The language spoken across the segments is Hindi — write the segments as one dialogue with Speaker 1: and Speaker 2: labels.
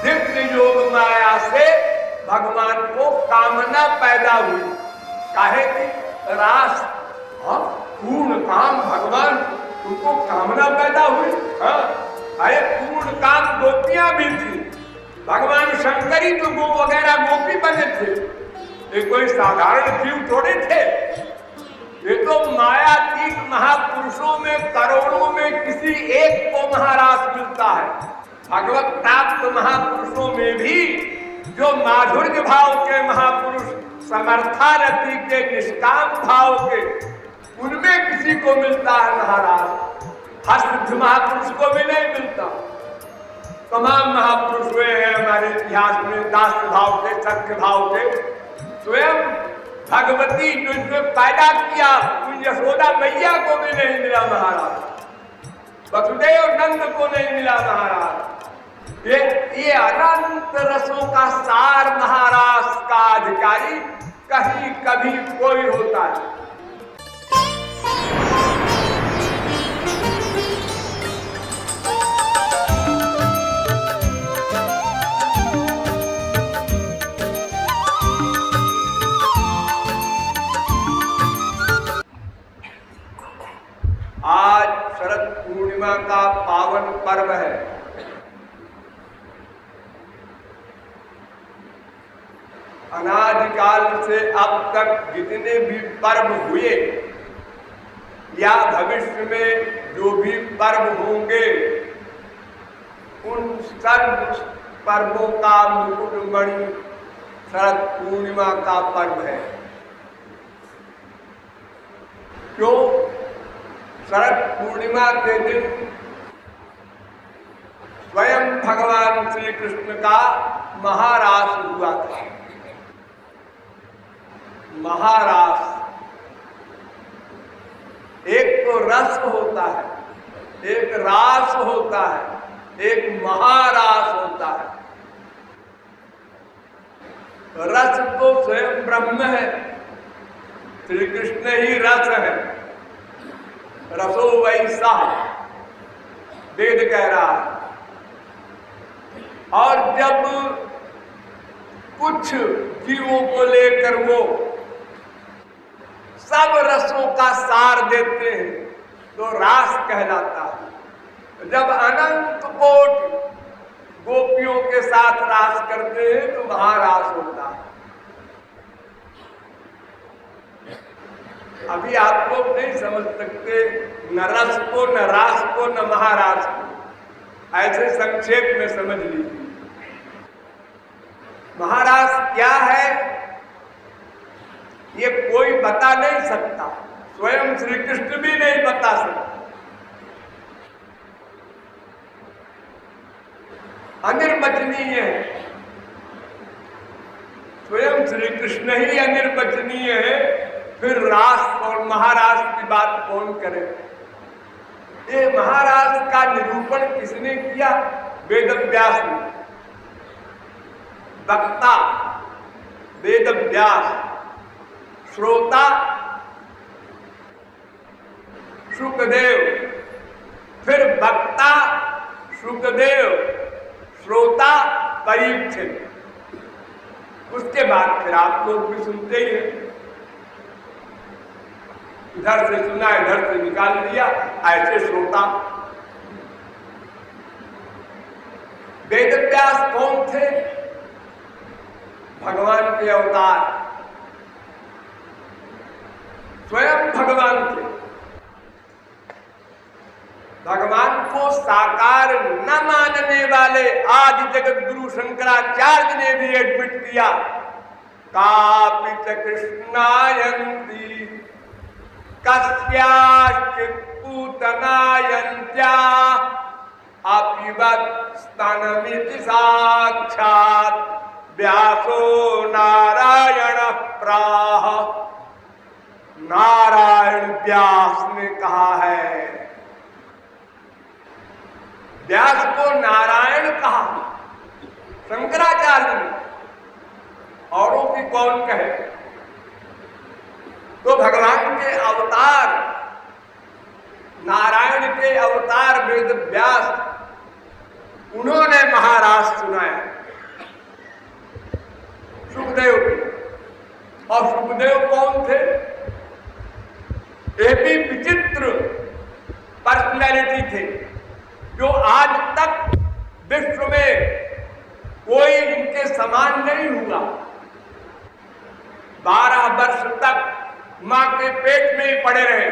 Speaker 1: दिव्य योग माया से भगवान को कामना पैदा हुई। काहे की रास, पूर्ण काम भगवान उनको कामना पैदा हुई। अरे पूर्ण काम गोपियां भी थी, भगवान शंकर ही तो गो वगैरह गोपी बने थे, ये कोई साधारण जीव थोड़े थे। ये तो मायातीत महापुरुषों में करोड़ों में किसी एक को महाराज मिलता है। भगवत प्राप्त महापुरुषों में भी जो माधुर्य भाव के महापुरुष, समर्थारति के, निष्काम भाव के, उनमें किसी को मिलता है महाराज। हस्त महापुरुष को भी नहीं मिलता। तमाम महापुरुष हुए हैं हमारे इतिहास में दास भाव के, सख्य भाव के। स्वयं भगवती जो इसमें पैदा किया उन यशोदा मैया को भी नहीं मिला महाराज, वसुदेव नंद को नहीं मिला महाराज। ये अनंत रसों का सार महाराज का अधिकारी कहीं कभी कोई होता है। आज शरद पूर्णिमा का पावन पर्व है। अनादिकाल से अब तक जितने भी पर्व हुए या भविष्य में जो भी पर्व होंगे, उन सर्व पर्वों का मुकुटमणि शरद पूर्णिमा का पर्व है। क्यों? शरद पूर्णिमा के दिन स्वयं भगवान श्री कृष्ण का महारास हुआ था। महारास एक तो रस होता है, एक रास होता है, एक महारास होता है। रस तो स्वयं ब्रह्म है, श्री कृष्ण ही रस है। रसो वैसा वेद कह रहा है। और जब कुछ जीवों को लेकर वो सब रसों का सार देते हैं तो रास कहलाता है। जब अनंत कोटि गोपियों के साथ रास करते हैं तो महारास होता है। अभी आप लोग नहीं समझ सकते न रस को, न रास को, न महारास को। ऐसे संक्षेप में समझ लीजिए। महारास क्या है ये कोई बता नहीं सकता, स्वयं श्री कृष्ण भी नहीं बता सकता। अनिर्वचनीय है, स्वयं श्री कृष्ण ही अनिर्वचनीय है, फिर रास और महारास की बात कौन करे। ये महारास का निरूपण किसने किया? वेद व्यास ने। वक्ता वेद व्यास, श्रोता शुकदेव, फिर वक्ता शुकदेव, श्रोता परीक्षित। उसके बाद फिर आप लोग भी सुनते ही हैं। इधर से सुना, इधर से निकाल लिया, ऐसे श्रोता। वेद व्यास कौन थे? भगवान के अवतार, स्वयं भगवान थे। भगवान को साकार न मानने वाले आदि जगत गुरु शंकराचार्य ने भी एडमिट किया, कापित कृष्णायन्ति कस्याश्चित् पूतनायन्त्या अपिबत् स्तनमिति साक्षात् व्यासो नारायण प्राह। नारायण व्यास ने कहा है। व्यास को नारायण कहा शंकराचार्य ने, औरों की कौन कहे। तो भगवान के अवतार, नारायण के अवतार वेद व्यास, उन्होंने महाराज सुनाया सुखदेव। और सुखदेव कौन थे? ये भी विचित्र पर्सनैलिटी थे जो आज तक विश्व में कोई इनके समान नहीं हुआ। 12 वर्ष तक मां के पेट में ही पड़े रहे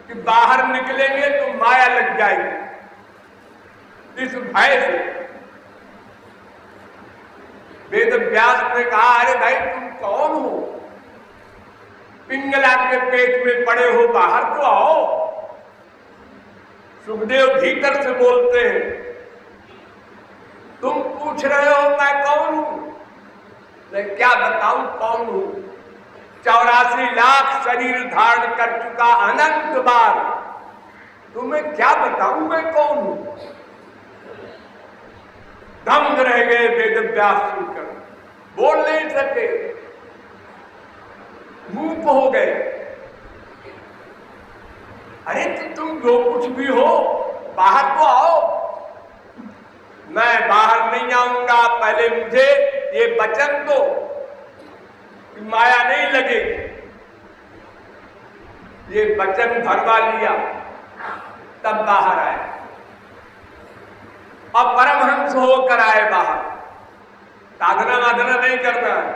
Speaker 1: कि बाहर निकलेंगे तो माया लग जाएगी। इस भय से वेद व्यास ने कहा, अरे भाई तुम कौन हो? पिंगला के पेट में पड़े हो, बाहर तो आओ। सुखदेव भीतर से बोलते हैं, तुम पूछ रहे हो मैं कौन हूं? मैं क्या बताऊं कौन हूं? 84 लाख शरीर धारण कर चुका अनंत बार, तुम्हें क्या बताऊं मैं कौन हूं? दंग रह गए वेद व्यास सुनकर, बोल नहीं सके, मूक हो गए। अरे तो तुम जो कुछ भी हो बाहर तो आओ। मैं बाहर नहीं आऊंगा, पहले मुझे ये वचन दो कि माया नहीं लगेगी। ये वचन भरवा लिया तब बाहर आए और परमहंस होकर आए बाहर। साधना वाधना नहीं करना है,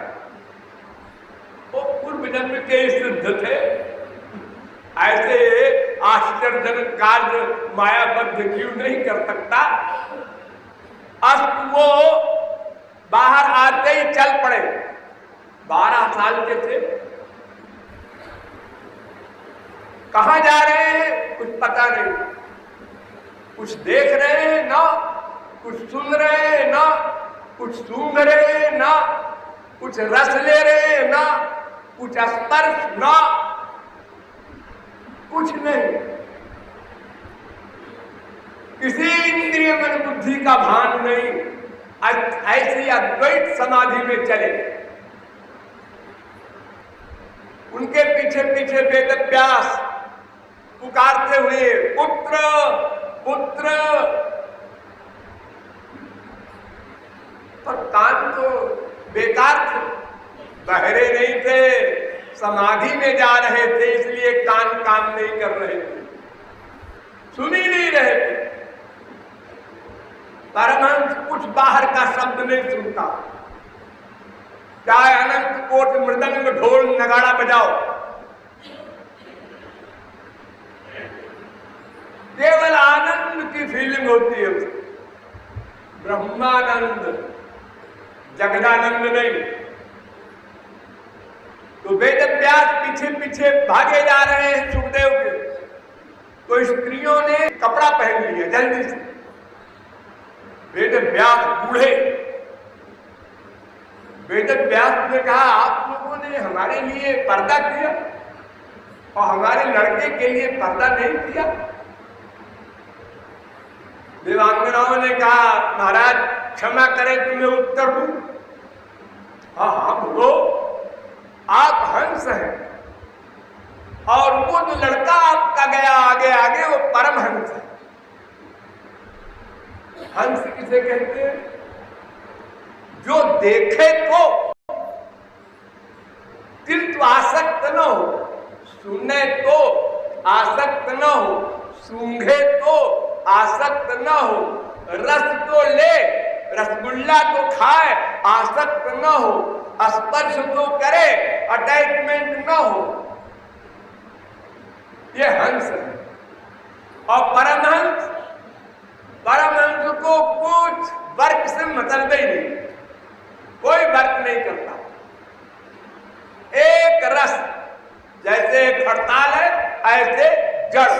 Speaker 1: वो पूर्व जन्म के सिद्ध थे। ऐसे आश्चर्यजनक कार्य मायाबद्ध क्यों नहीं कर सकता? अब वो बाहर आते ही चल पड़े। 12 साल के थे। कहां जा रहे हैं कुछ पता नहीं, कुछ देख रहे हैं ना, कुछ सुन रहे हैं ना, कुछ सूंघ रहे हैं ना, कुछ रस ले रहे हैं ना, कुछ स्पर्श ना, कुछ नहीं। किसी इंद्रिय मन बुद्धि का भान नहीं। ऐसी अद्वैत समाधि में चले। उनके पीछे पीछे वेद व्यास पुकारते हुए, पुत्र पुत्र। पर कान तो बेकार थे, बहरे नहीं थे, समाधि में जा रहे थे, इसलिए कान काम नहीं कर रहे थे, सुन ही नहीं रहे थे। परमहंस कुछ बाहर का शब्द नहीं सुनता, चाहे अनंत कोट मृदंग ढोल नगाड़ा बजाओ, केवल आनंद की फीलिंग होती है उसकी। ब्रह्मानंद, जगदानंद नहीं। तो वेद व्यास पीछे पीछे भागे जा रहे हैं सुखदेव के। तो स्त्रियों ने कपड़ा पहन लिया जल्दी से। वेद व्यास बूढ़े। वेद व्यास ने कहा, आप लोगों ने हमारे लिए पर्दा किया और हमारे लड़के के लिए पर्दा नहीं किया। देवांगनाओं ने कहा, महाराज क्षमा करें तुम्हें उत्तर दूं। हाँ हाँ बोलो। आप हंस हैं और वो जो लड़का आपका गया आगे आगे वो परमहंस है। हंस किसे कहते हैं? जो देखे तो किंतु आसक्त न हो, सुने तो आसक्त न हो, सूंघे तो आसक्त न हो, रस तो ले, रसगुल्ला तो खाए, आसक्त न हो, स्पर्श तो करे, अटैचमेंट न हो। ये हंस है। और परमहंस, परमहंस को कुछ वर्क से मतलब ही नहीं, कोई वर्क नहीं करता। एक रस, जैसे एक हड़ताल है ऐसे जड़,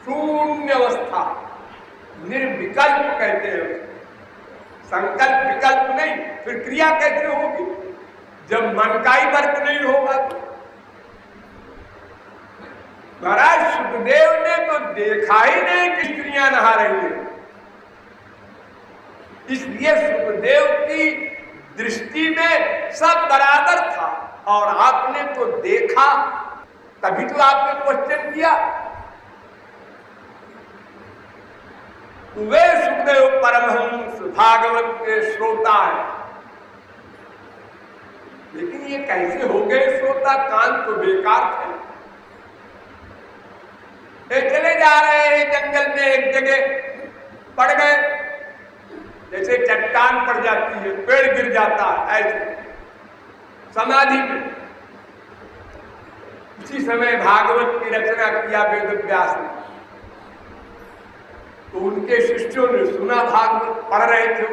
Speaker 1: शून्य अवस्था, निर्विकल्प कहते हैं। संकल्प विकल्प नहीं, फिर क्रिया कैसे होगी जब मन का ही वर्क नहीं होगा? तो महाराज सुखदेव ने तो देखा ही नहीं कि स्त्रियां नहा रही है, इसलिए सुखदेव की दृष्टि में सब बराबर था। और आपने तो देखा, तभी तो आपने क्वेश्चन किया। वे सुखदेव परमहंस भागवत के श्रोता है। लेकिन ये कैसे हो गए श्रोता? कान तो बेकार थे। ये चले जा रहे हैं जंगल में, एक जगह पड़ गए, जैसे चट्टान पड़ जाती है, पेड़ गिर जाता है, ऐसे समाधि में। उसी समय भागवत की रचना किया वेद व्यास ने। तो उनके शिष्यों ने सुना, भागवत पढ़ रहे थे,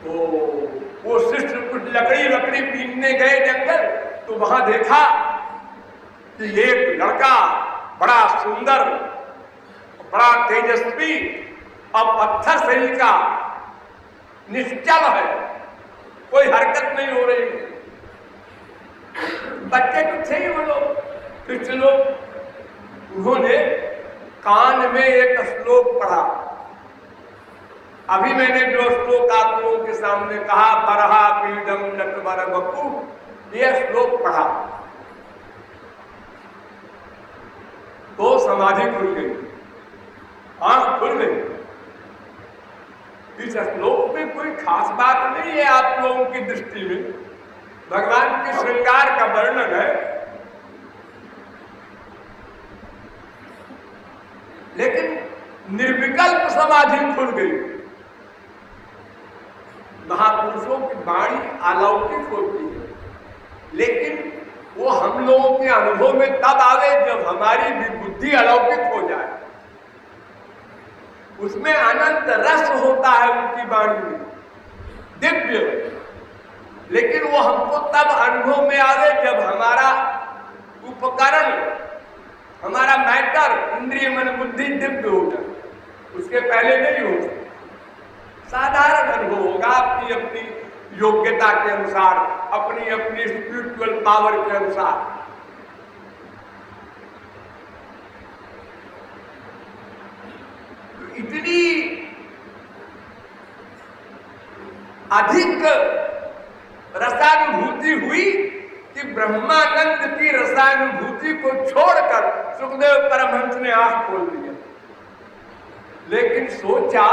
Speaker 1: तो वो शिष्य कुछ लकड़ी बीनने गए जंगल, तो वहां देखा कि एक लड़का बड़ा सुंदर, बड़ा तेजस्वी और पत्थर शरीर का, निश्चल है, कोई हरकत नहीं हो रही। बच्चे तो थे ही वो लोग, शिष्य लोग। उन्होंने कान में एक श्लोक पढ़ा। अभी मैंने जो श्लोक आप लोगों के सामने कहा, बरहा पीडम नटवर बपू, यह श्लोक पढ़ा तो समाधि खुल गई, आंख खुल गई। इस श्लोक में कोई खास बात नहीं है आप लोगों की दृष्टि में, भगवान के श्रृंगार का वर्णन है, लेकिन निर्विकल्प समाधि खुल गई। महापुरुषों की वाणी अलौकिक होती है, लेकिन वो हम लोगों के अनुभव में तब आवे जब हमारी भी बुद्धि अलौकिक हो जाए। उसमें अनंत रस होता है उनकी वाणी में, दिव्य। लेकिन वो हमको तब अनुभव में आवे जब हमारा उपकरण, हमारा मैटर, इंद्रिय मन बुद्धि दिव्य हो जाए। उसके पहले नहीं हो सकता। साधारण अनुभव होगा अपनी अपनी योग्यता के अनुसार, अपनी अपनी स्पिरिचुअल पावर के अनुसार। इतनी अधिक रसानुभूति हुई कि ब्रह्मानंद की रसानुभूति को छोड़कर सुखदेव परमहंस ने आंख खोल दिया। लेकिन सोचा,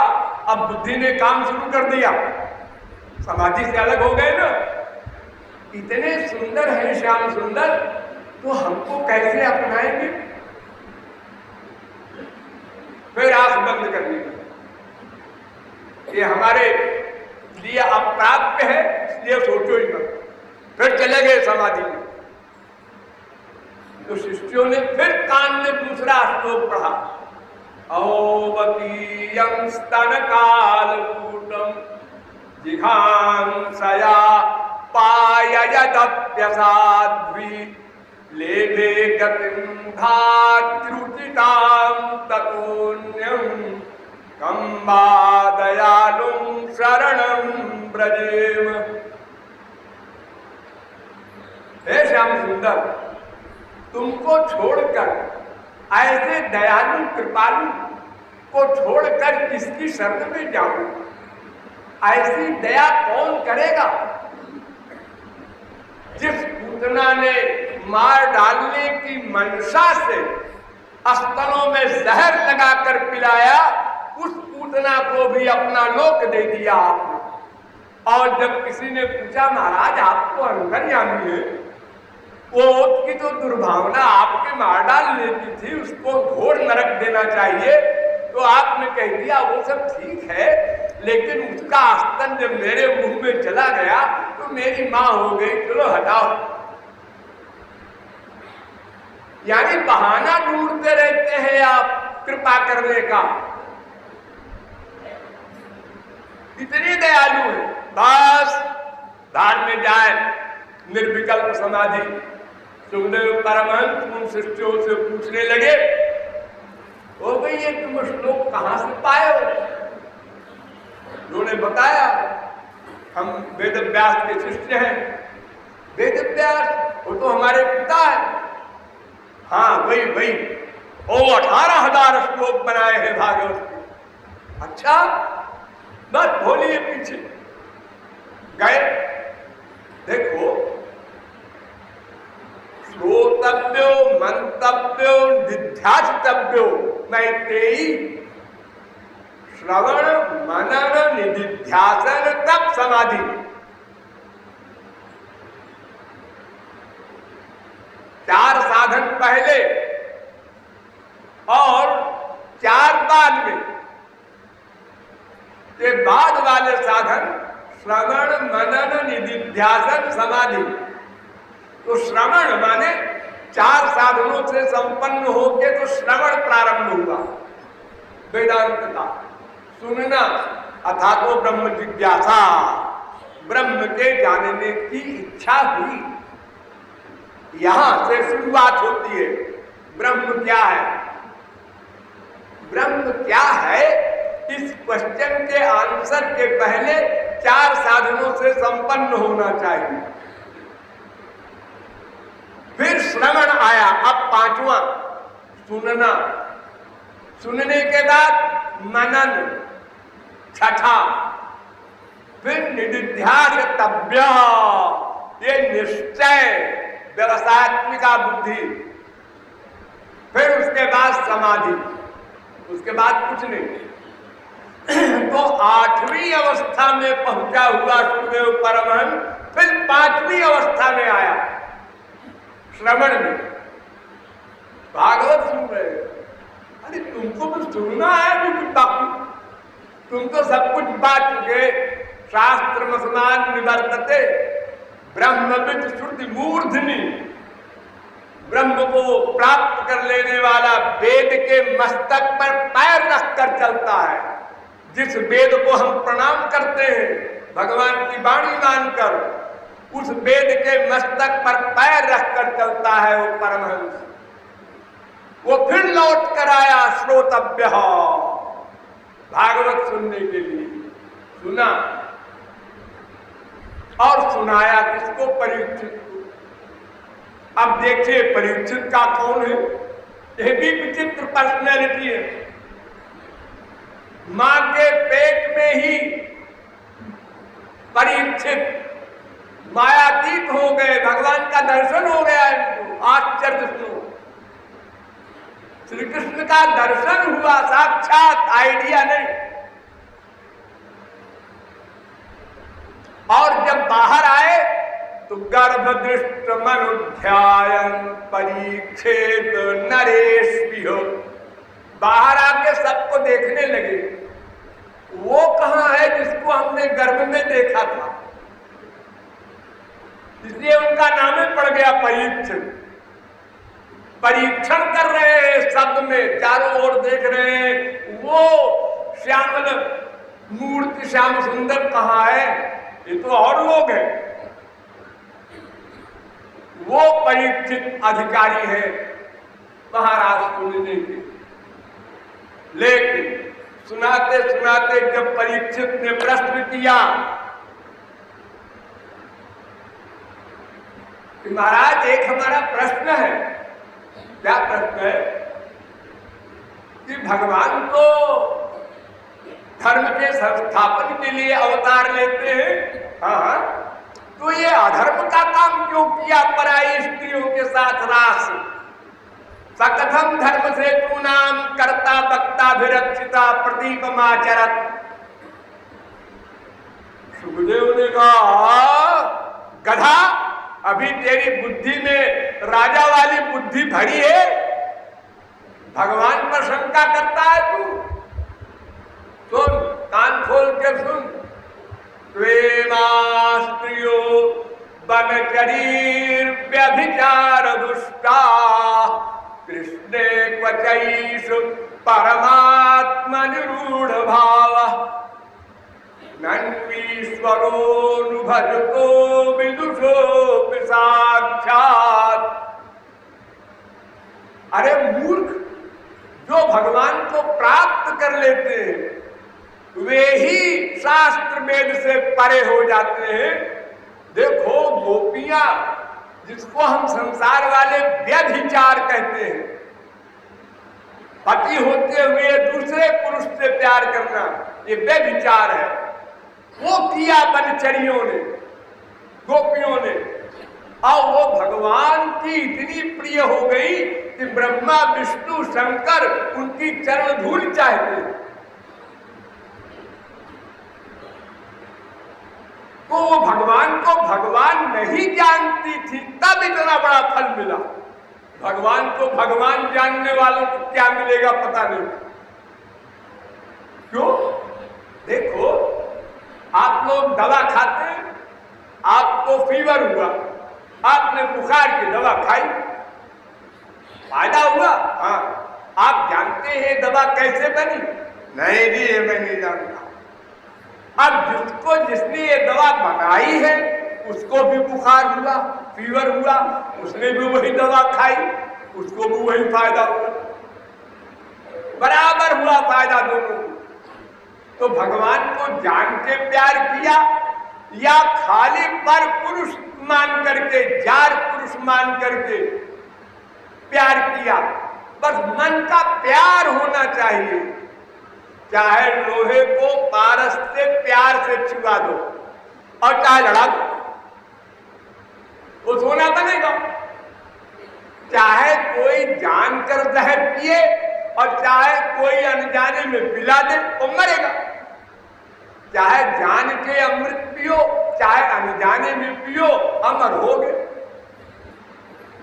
Speaker 1: अब बुद्धि ने काम शुरू कर दिया, समाधि से अलग हो गए ना। इतने सुंदर हैं श्याम सुंदर, तो हमको कैसे अपनाएंगे? फिर आंख बंद कर ली। ये हमारे लिए अप्राप्य है, इसलिए सोचो ही मत। फिर चले गए समाधि में। तो शिष्यों ने फिर कान में दूसरा श्लोक पढ़ा, औवकीयं स्तन कालकूटम जिघांसया पाययदप्यसाध्वी लेभे गतिं धात्रुचितां ततोऽन्यं कं वा दयालुं शरणं व्रजेम। हे श्याम सुंदर, तुमको छोड़कर, ऐसे दयालु कृपालु को छोड़कर किसकी शरण में जाऊं? ऐसी दया कौन करेगा? जिस पूतना ने मार डालने की मंशा से स्तनों में जहर लगाकर पिलाया, उस पूतना को भी अपना लोक दे दिया आपने। और जब किसी ने पूछा, महाराज आपको अंतर्यामी है, वो की तो दुर्भावना आपके मार डालने की थी, उसको घोर नरक देना चाहिए, तो आपने कह दिया वो सब ठीक है, लेकिन उसका स्तन जब मेरे मुंह में चला गया तो मेरी मां हो गई, चलो हटाओ। यानी बहाना ढूंढते रहते हैं आप कृपा करने का। इतने दयालु है, बस धार में जाए निर्विकल्प समाधि। सुखदेव परमहंस उन शिष्यों से पूछने लगे, हो गई ये तुम श्लोक कहां से पाए हो? उन्होंने बताया, हम वेद व्यास के शिष्य हैं। वेद व्यास वो तो हमारे पिता है। हाँ वही वो 18,000 श्लोक बनाए हैं भागवत के। अच्छा, बस बोलिए पीछे गए। देखो, श्रोतम श्रोतव्यो मंतव्यो निध्यासितव्यो मैत्रेयी। श्रवण मनन निधिध्यासन तब समाधि। चार साधन पहले और चार बाद में। ये बाद वाले साधन श्रवण मनन निधिध्यासन समाधि। तो श्रवण माने चार साधनों से संपन्न होके तो श्रवण प्रारंभ हुआ वेदांत का, सुनना अर्थात वो ब्रह्म जिज्ञासा, ब्रह्म के जानने की इच्छा हुई। यहां से शुरुआत होती है। ब्रह्म क्या है, ब्रह्म क्या है, इस क्वेश्चन के आंसर के पहले चार साधनों से संपन्न होना चाहिए। फिर श्रवण आया, अब पांचवा सुनना, सुनने के बाद मनन छठा, फिर निधिध्यासितव्य ये निश्चय व्यवसायत्मिका बुद्धि, फिर उसके बाद समाधि, उसके बाद कुछ नहीं। तो आठवीं अवस्था में पहुंचा हुआ सुखदेव परमहंस फिर पांचवी अवस्था में आया श्रवण में। भागवत सुन रहे, अरे तुमको तो सुनना है भी कुछ बाकी, तुम तो सब कुछ बात चुके। शास्त्र मसमान निवर्तते ब्रह्मविद श्रुति मूर्धनि। ब्रह्म को प्राप्त कर लेने वाला वेद के मस्तक पर पैर रखकर चलता है। जिस वेद को हम प्रणाम करते हैं भगवान की वाणी मानकर, उस वेद के मस्तक पर पैर रखकर चलता है वो परमहंस। वो फिर लौट कर आया श्रोतव्य, भागवत सुनने के लिए। सुना और सुनाया किसको, परीक्षित को। अब देखिए परीक्षित का कौन है, यह भी विचित्र पर्सनैलिटी है। मां के पेट में ही परीक्षित मायातीत हो गए, भगवान का दर्शन हो गया इनको। आश्चर्य सुनो, श्री कृष्ण का दर्शन हुआ साक्षात, आइडिया नहीं। और जब बाहर आए तो गर्भदृष्ट मनुध्यायन परीक्षित नरेश हो, बाहर आके सबको देखने लगे। वो कहां है जिसको हमने गर्भ में देखा था, इसलिए उनका नाम ही पड़ गया परीक्षित। परीक्षण कर रहे हैं शब्द में, चारों ओर देख रहे हैं वो श्यामल मूर्ति श्याम सुंदर कहां है, ये तो और लोग हैं। वो परीक्षित अधिकारी है महाराज सुनने के। लेकिन सुनाते सुनाते जब परीक्षित ने प्रश्न किया कि महाराज एक हमारा प्रश्न है। क्या प्रश्न है? कि भगवान तो धर्म के संस्थापन के लिए अवतार लेते हैं, हाँ, तो ये अधर्म का काम क्यों किया पराई स्त्रियों के साथ रास? सकथम धर्म से तू नाम कर्ता वक्ता विरक्षिता प्रदीपमाचरत। सुखदेव ने कहा गधा, अभी तेरी बुद्धि में राजा वाली बुद्धि भरी है, भगवान पर शंका करता है तू। सुन, कान खोल के सुन। त्वेमास्त्रियो बनचरीर व्यभिचार दुष्टा कृष्णे क्वचैषु परमात्मा निरूढ़ भाव नन्वीश्वरोऽनुभजतो विदुषो साक्षात्। अरे मूर्ख, जो भगवान को प्राप्त कर लेते हैं वे ही शास्त्र वेद से परे हो जाते हैं। देखो गोपियां, जिसको हम संसार वाले व्यभिचार कहते हैं, पति होते हुए दूसरे पुरुष से प्यार करना, ये व्यभिचार है। वो किया बनचरियों ने, गोपियों ने। और वो भगवान की इतनी प्रिय हो गई कि ब्रह्मा विष्णु शंकर उनकी चरण धूल चाहते। तो वो भगवान को भगवान नहीं जानती थी, तब इतना बड़ा फल मिला। भगवान को भगवान जानने वालों को क्या मिलेगा पता नहीं। क्यों? देखो, आप लोग दवा खाते हैं, आपको फीवर हुआ, आपने बुखार की दवा खाई, फायदा हुआ? हाँ। आप जानते हैं दवा कैसे बनी? नहीं जी, ये मैं नहीं जानता। अब जिसने ये दवा बनाई है उसको भी बुखार हुआ, फीवर हुआ, उसने भी वही दवा खाई, उसको भी वही फायदा हुआ, बराबर हुआ फायदा दोनों को। तो भगवान को जान के प्यार किया या खाली पर पुरुष मान करके, जार पुरुष मान करके प्यार किया? बस मन का प्यार होना चाहिए। चाहे लोहे को पारस से प्यार से छुआ दो और चाहे लड़ा दो, वो सोना बनेगा। चाहे कोई जानकर जहर पिए और चाहे कोई अनजाने में पिला दे, वो मरेगा। चाहे जान के अमृत पियो, चाहे अनजाने में पियो, अमर हो गए।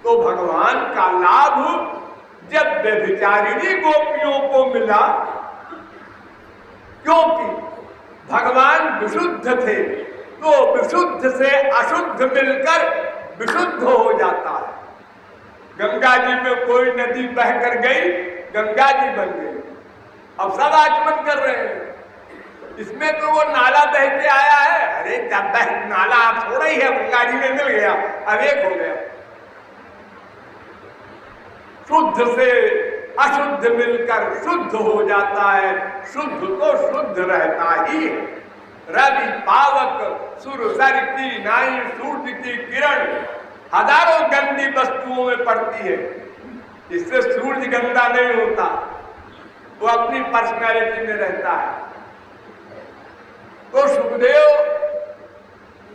Speaker 1: तो भगवान का लाभ जब व्यभिचारिणी गोपियों को मिला, क्योंकि भगवान विशुद्ध थे, तो विशुद्ध से अशुद्ध मिलकर विशुद्ध हो जाता है। गंगा जी में कोई नदी बहकर गई, गंगा जी बन गई। अब सब आचमन कर रहे हैं, इसमें तो वो नाला बह के आया है। अरे जब नाला आप थोड़ा ही है, गंगा जी में मिल गया, अब एक हो गया। शुद्ध से अशुद्ध मिलकर शुद्ध हो जाता है, शुद्ध तो शुद्ध रहता ही है। रवि पावक सुरसर की नाई सूर्य की किरण हजारों गंदी वस्तुओं में पड़ती है, इससे सूर्य गंदा नहीं होता, वो अपनी पर्सनैलिटी में रहता है। तो सुखदेव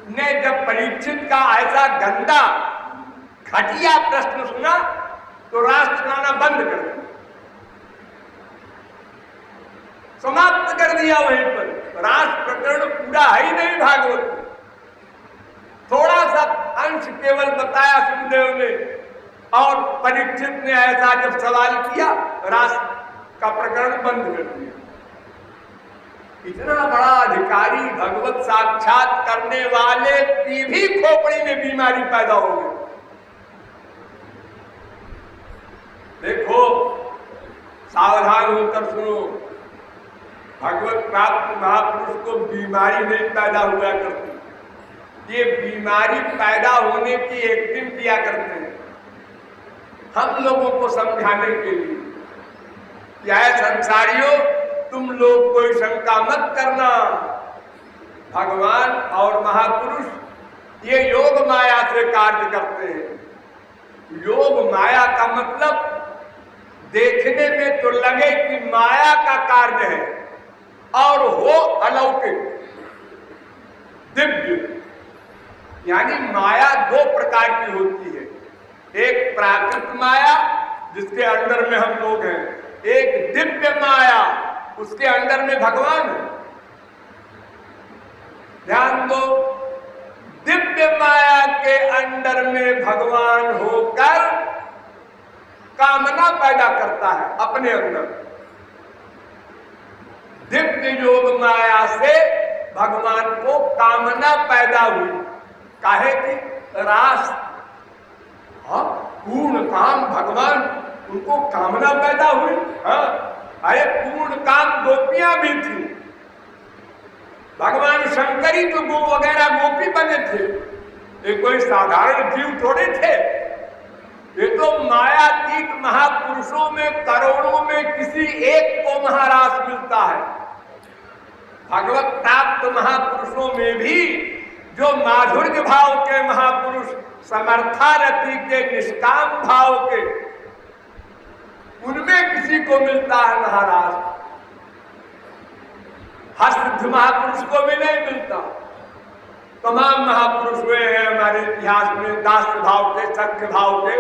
Speaker 1: ने जब परीक्षित का ऐसा गंदा घटिया प्रश्न सुना तो रास सुनाना बंद कर दिया, समाप्त कर दिया वहीं पर। रास प्रकरण पूरा ही नहीं भागवत, थोड़ा सा अंश केवल बताया सुखदेव ने, और परीक्षित ने ऐसा जब सवाल किया, रास का प्रकरण बंद कर दिया। इतना बड़ा अधिकारी, भगवत साक्षात करने वाले की भी खोपड़ी में बीमारी पैदा हो गई। देखो, सावधान होकर सुनो, भगवत प्राप्त महापुरुष को बीमारी नहीं पैदा हुआ करती, ये बीमारी पैदा होने की एक्टिंग किया करते हैं हम लोगों को समझाने के लिए। क्या है संसारियों, तुम लोग कोई शंका मत करना, भगवान और महापुरुष ये योग माया से कार्य करते हैं। योग माया का मतलब देखने में तो लगे कि माया का कार्य है और हो अलौकिक दिव्य। यानी माया दो प्रकार की होती है, एक प्राकृत माया जिसके अंदर में हम लोग हैं, एक दिव्य माया उसके अंदर में भगवान है। ध्यान दो, दिव्य माया के अंदर में भगवान होकर कामना पैदा करता है अपने अंदर। दिव्य योग माया से भगवान को कामना पैदा हुई, काहे की रास, पूर्ण काम भगवान, उनको कामना पैदा हुई। अरे पूर्ण काम गोपियां भी थी, भगवान शंकर ही तो गो वगैरह गोपी बने थे, ये कोई साधारण जीव थोड़े थे। ये तो मायातीत महापुरुषों में करोड़ों में किसी एक को महारास मिलता है। भगवत प्राप्त महापुरुषों में भी जो माधुर्य भाव के महापुरुष, समर्थारति के, निष्काम भाव के, उनमें किसी को मिलता है महाराज, हर सिद्ध महापुरुष को भी नहीं मिलता। तमाम महापुरुष हुए हैं हमारे इतिहास में, दास भाव के, सख्य भाव के।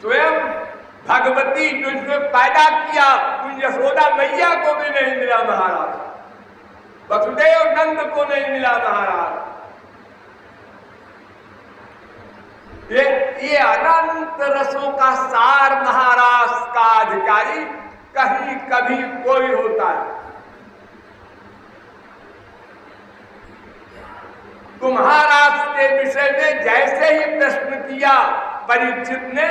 Speaker 1: स्वयं भगवती जो इसने पैदा किया उन यशोदा मैया को भी नहीं मिला महाराज, वसुदेव नंद को नहीं मिला महाराज। ये अनंत रसों का सार महाराष्ट्र का अधिकारी कहीं कभी कोई होता है। तो महाराष्ट्र के विषय में जैसे ही प्रश्न किया परीक्षित ने,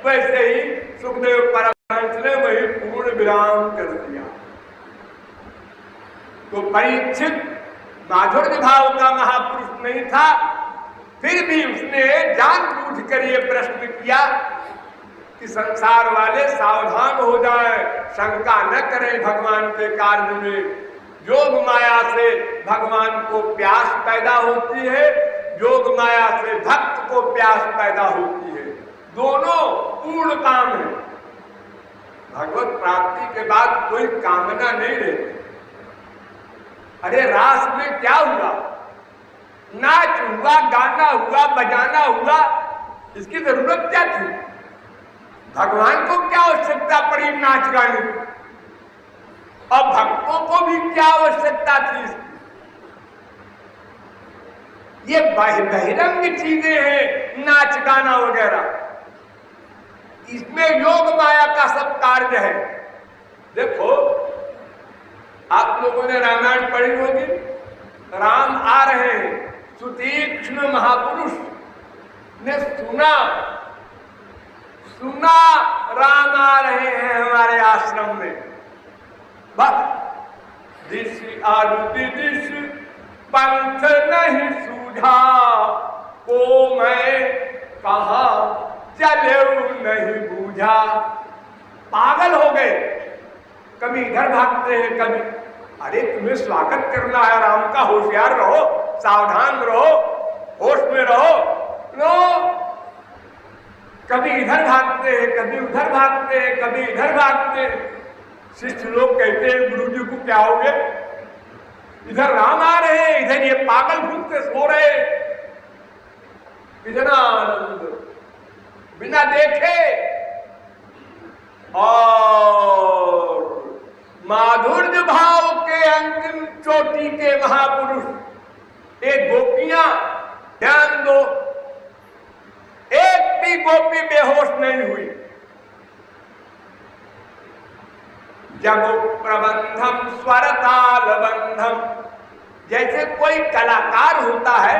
Speaker 1: वैसे ही सुखदेव परमहंस ने वही पूर्ण विराम कर दिया। तो परीक्षित माधुर्य भाव का महापुरुष नहीं था, फिर भी उसने जानबूझ कर ये प्रश्न किया कि संसार वाले सावधान हो जाए, शंका न करें भगवान के कार्य में। योग माया से भगवान को प्यास पैदा होती है, योग माया से भक्त को प्यास पैदा होती है, दोनों पूर्ण काम है। भगवत प्राप्ति के बाद कोई कामना नहीं रहती। अरे रास में क्या हुआ, नाच हुआ, गाना हुआ, बजाना हुआ, इसकी जरूरत क्या थी? भगवान को क्या आवश्यकता पड़ी नाच गाने की, और भक्तों को भी क्या आवश्यकता थी इसकी? ये बहिरंग चीजें हैं नाच गाना वगैरह, इसमें योग माया का सब कार्य है। देखो आप लोगों ने रामायण पढ़ी होगी, राम आ रहे हैं, सुतीक्ष्ण महापुरुष ने सुना राम आ रहे हैं हमारे आश्रम में, बस दिश आरुति दिश पंथ नहीं सूझा, को मैं कहा चले नहीं बूझा। पागल हो गए, कभी इधर भागते हैं, कभी अरे तुम्हें स्वागत करना है राम का, होशियार रहो, सावधान रहो, होश में रहो। नो कभी इधर भागते हैं, कभी उधर भागते हैं, कभी इधर भागते हैं। शिष्य लोग कहते हैं गुरु जी को क्या हो गया, इधर राम आ रहे हैं, इधर ये पागल भूत से सो रहे, कितना आनंद बिना देखे। और माधुर्य भाव के अंतिम चोटी के महापुरुष एक गोपियां, ध्यान दो, एक भी गोपी बेहोश नहीं हुई। जब प्रबंधम स्वरताल बंधम, जैसे कोई कलाकार होता है,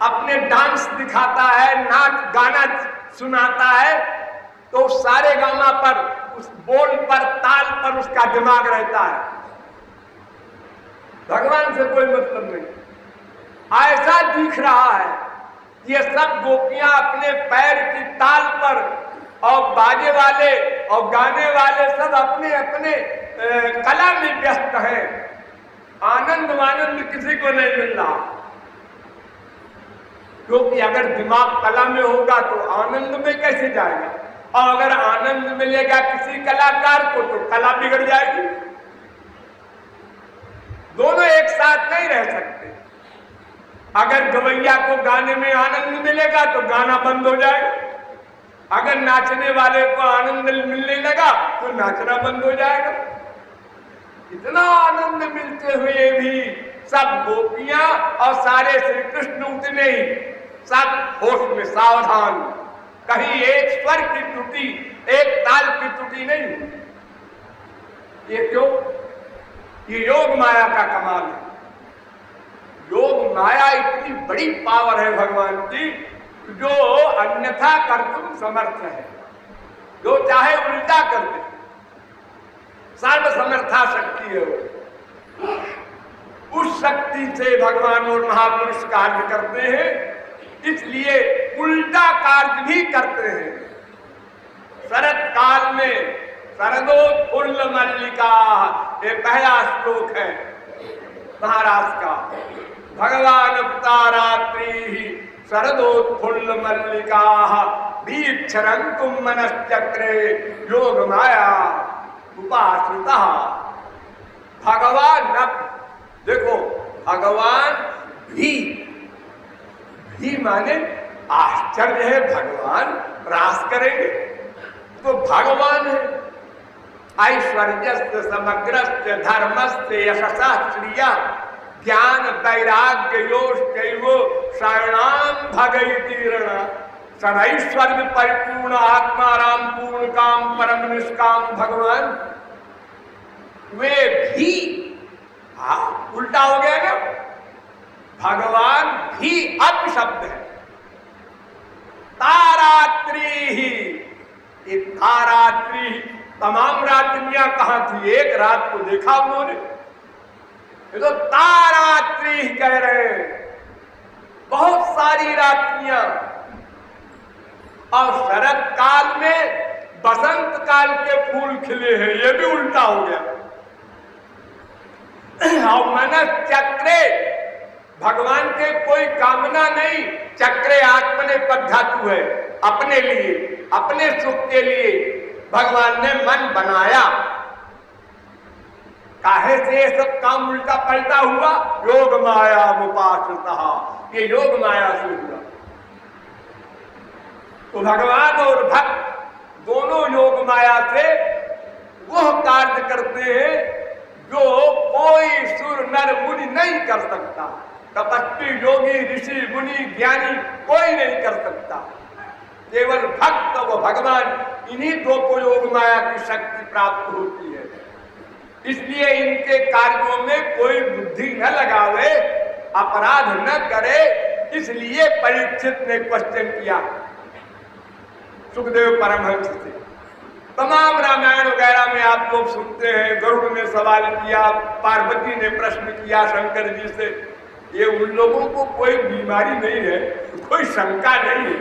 Speaker 1: अपने डांस दिखाता है, नाच गाना सुनाता है, तो सारे गामा पर, उस बोल पर, ताल पर उसका दिमाग रहता है, भगवान से कोई मतलब नहीं। ऐसा दिख रहा है ये सब गोपियां अपने पैर की ताल पर, और बाजे वाले और गाने वाले सब अपने अपने कला में व्यस्त हैं। आनंद वानंद किसी को नहीं मिल रहा, क्योंकि अगर दिमाग कला में होगा तो आनंद में कैसे जाएगा, और अगर आनंद मिलेगा किसी कलाकार को तो कला बिगड़ जाएगी। दोनों एक साथ नहीं रह सकते। अगर गवैया को गाने में आनंद मिलेगा तो गाना बंद हो जाएगा, अगर नाचने वाले को आनंद मिलने लगा तो नाचना बंद हो जाएगा। इतना आनंद मिलते हुए भी सब गोपियां और सारे श्री कृष्ण उतने ही, सब होश में सावधान, कहीं एक स्वर की त्रुटि, एक ताल की त्रुटि नहीं हुई। ये क्यों? ये योग माया का कमाल है। योग माया इतनी बड़ी पावर है भगवान की, जो अन्यथा कर तुम समर्थ है, जो चाहे उल्टा कर दे, सर्व समर्था शक्ति है वो। उस शक्ति से भगवान और महापुरुष कार्य करते हैं, इसलिए उल्टा कार्य भी करते हैं। शरद काल में शरदोत्फुल्ल मल्लिका, ये पहला श्लोक है महाराज का। भगवान अवतारात्रि शरदोत्फुल्ल मल्लिका वीक्षरन्तुम मनश्चक्रे योग माया उपाश्रिता। भगवान देखो भगवान भी माने आश्चर्य है, भगवान रास करेंगे तो भगवान है। ऐश्वर्यस्य समग्रस्य धर्मस्य यशसा श्रिया ज्ञान वैराग्य योश्चैव शरणाम भगैतीर्ण। सदैश्वर्य परिपूर्ण आत्मा राम पूर्ण काम परम निष्काम भगवान वे भी, उल्टा हो गया ना, भगवान भी अप शब्द है। तारात्रि ही, ये तारात्रि तमाम रात्रियां कहां थी, एक रात को देखा उन्होंने, ये तो तारात्रि कह रहे हैं, बहुत सारी रात्रियां। और शरद काल में बसंत काल के फूल खिले हैं, ये भी उल्टा हो गया। और मनस चक्रे, भगवान के कोई कामना नहीं, चक्रे आत्मने पद धातु है, अपने लिए, अपने सुख के लिए भगवान ने मन बनाया। काहे से ये सब काम उल्टा पलटा हुआ? योग माया उपासता, ये योग माया से हुआ। तो भगवान और भक्त दोनों योग माया से वह कार्य करते हैं जो कोई सुर नर मुनि नहीं कर सकता। तपस्वी योगी ऋषि मुनि ज्ञानी कोई नहीं कर सकता, केवल भक्त व भगवान, इन्हीं दो को योग माया की शक्ति प्राप्त होती है। इसलिए इनके कार्यों में कोई बुद्धि न लगावे, अपराध न करे। इसलिए परीक्षित ने क्वेश्चन किया सुखदेव परमहंस से। तमाम रामायण वगैरह में आप लोग सुनते हैं, गरुड़ ने सवाल किया, पार्वती ने प्रश्न किया शंकर जी से। ये उन लोगों को कोई बीमारी नहीं है, कोई शंका नहीं है,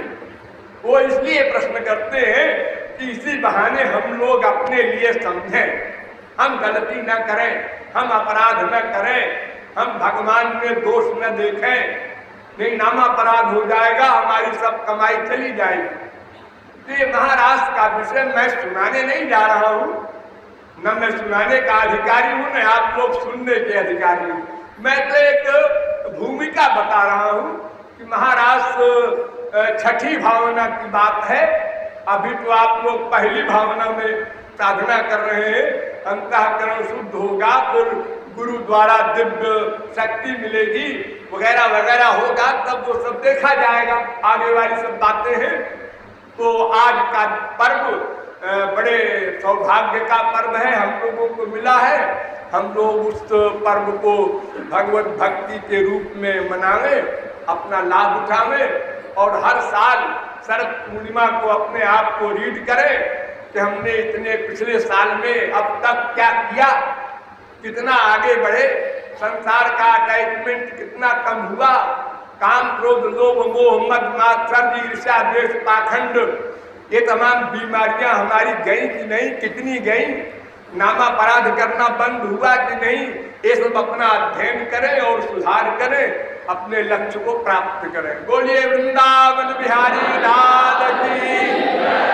Speaker 1: वो इसलिए प्रश्न करते हैं कि इसी बहाने हम लोग अपने लिए समझें, हम गलती न करें, हम अपराध न करें, हम भगवान में दोष न देखें, नहीं नाम अपराध हो जाएगा, हमारी सब कमाई चली जाएगी। तो ये महाराज का विषय मैं सुनाने नहीं जा रहा हूँ, न मैं सुनाने का अधिकारी हूँ, न आप लोग सुनने के अधिकारी हूँ। मैं तो एक भूमिका बता रहा हूँ कि महाराज छठी भावना की बात है। अभी तो आप लोग पहली भावना में साधना कर रहे हैं, अंतःकरण शुद्ध होगा, फिर गुरु द्वारा दिव्य शक्ति मिलेगी वगैरह वगैरह होगा, तब वो सब देखा जाएगा, आगे वाली सब बातें हैं। तो आज का पर्व बड़े सौभाग्य का पर्व है, हम लोगों को मिला है। हम लोग उस पर्व को भगवत भक्ति के रूप में मनावें, अपना लाभ उठावें और हर साल शरद पूर्णिमा को अपने आप को रीड करें कि हमने इतने पिछले साल में अब तक क्या किया, कितना आगे बढ़े, संसार का अटैचमेंट कितना कम हुआ, काम क्रोध लोभ मोह मद मात्सर्य ईर्ष्या द्वेष पाखंड, ये तमाम बीमारियां हमारी गई कि नहीं, कितनी गई, नामापराध करना बंद हुआ कि नहीं, ये सब अपना अध्ययन करें और सुधार करें, अपने लक्ष्य को प्राप्त करें। बोलिए वृंदावन बिहारी लाल की।